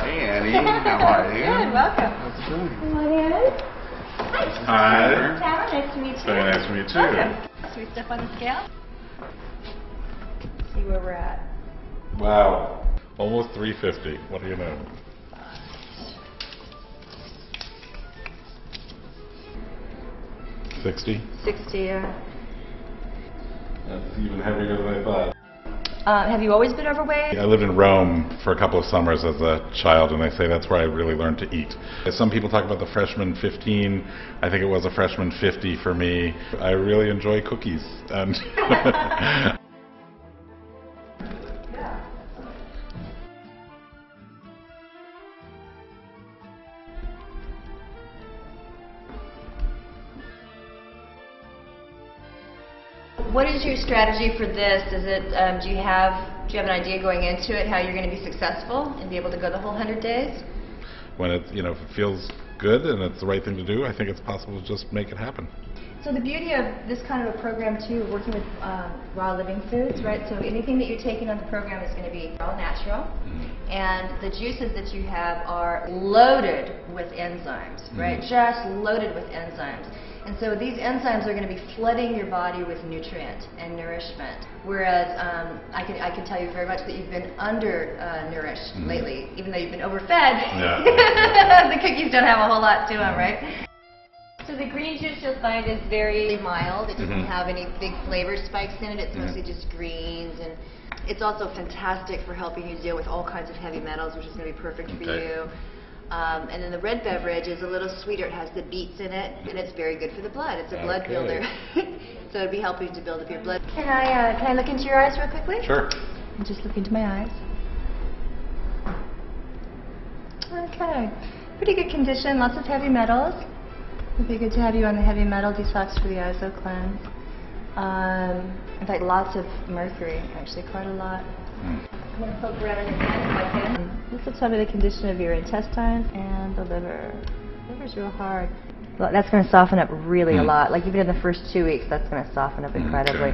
Hey Annie, how are you? Good, welcome. How's it going? Come on in. Hi. Tara, nice to meet you. Very nice to meet you. Welcome. Should we step on the scale? See where we're at. Wow. Almost 350. What do you know? $60. 60, That's even heavier than I thought. have you always been overweight? I lived in Rome for a couple of summers as a child, and they say that's where I really learned to eat. Some people talk about the freshman 15. I think it was a freshman 50 for me. I really enjoy cookies. And What is your strategy for this? Is it, do you have an idea going into it how you're going to be successful and be able to go the whole 100 days? when it, if it feels good and it's the right thing to do, I think it's possible to just make it happen. So the beauty of this kind of a program too, working with raw living foods, right? So anything that you're taking on the program is going to be all natural, and the juices that you have are loaded with enzymes, right? Just loaded with enzymes. And so these enzymes are going to be flooding your body with nutrient and nourishment. Whereas I can tell you very much that you've been undernourished lately, even though you've been overfed. Yeah. The cookies don't have a whole lot to them, right? So the green juice you'll find is very mild. It doesn't have any big flavor spikes in it. It's mostly just greens, and it's also fantastic for helping you deal with all kinds of heavy metals, which is going to be perfect for you. And then the red beverage is a little sweeter. It has the beets in it, and it's very good for the blood. It's a blood builder. So it'll be helping to build up your blood. Can I look into your eyes real quickly? Sure. And just look into my eyes. Okay. Pretty good condition. Lots of heavy metals. It'd be good to have you on the heavy metal detox for the ISO cleanse. In fact, lots of mercury, actually, quite a lot. I'm going to poke around in your hand if I can. This will tell me the condition of your intestines and the liver. The liver's real hard. Well, that's going to soften up really a lot. Like even in the first 2 weeks, that's going to soften up incredibly.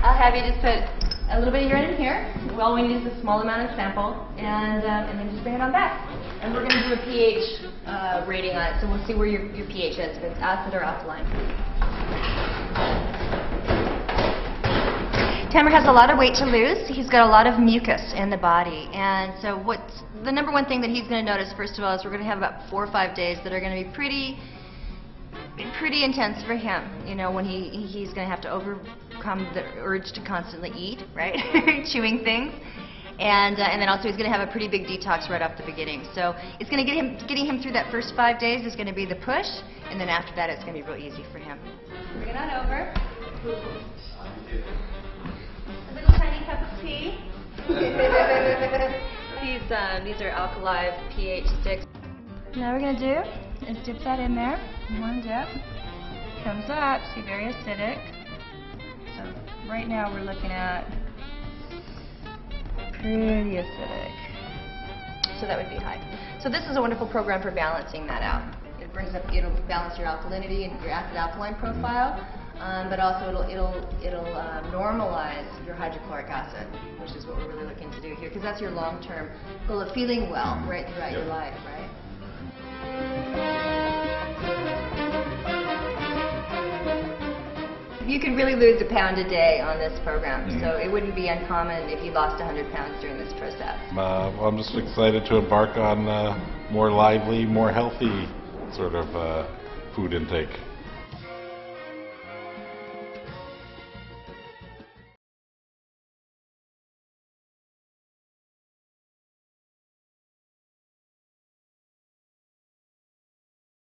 I'll have you just put a little bit of urine in here. All we need is a small amount of sample, and then just bring it on back. And we're going to do a pH rating on it, so we'll see where your pH is, if it's acid or alkaline. Tamara has a lot of weight to lose. He's got a lot of mucus in the body, and so what's the number one thing that he's going to notice, first of all, is we're going to have about 4 or 5 days that are going to be pretty intense for him. When he's going to have to overcome the urge to constantly eat, right? Chewing things. And then also he's going to have a pretty big detox right off the beginning. So it's going to getting him through that first 5 days is going to be the push, and then after that it's going to be real easy for him. Bring it on over. A little tiny cup of tea. These are Alkalive pH 6. Now we're going to do is dip that in there. One dip. Comes up. See, very acidic. So right now we're looking at pretty acidic. So that would be high. So this is a wonderful program for balancing that out. It'll balance your alkalinity and your acid-alkaline profile, but also it'll normalize your hydrochloric acid, which is what we're really looking to do here, because that's your long-term goal of feeling well right throughout your life, right? You could really lose a pound a day on this program, so it wouldn't be uncommon if you lost 100 pounds during this process. Well, I'm just excited to embark on more lively, more healthy sort of food intake.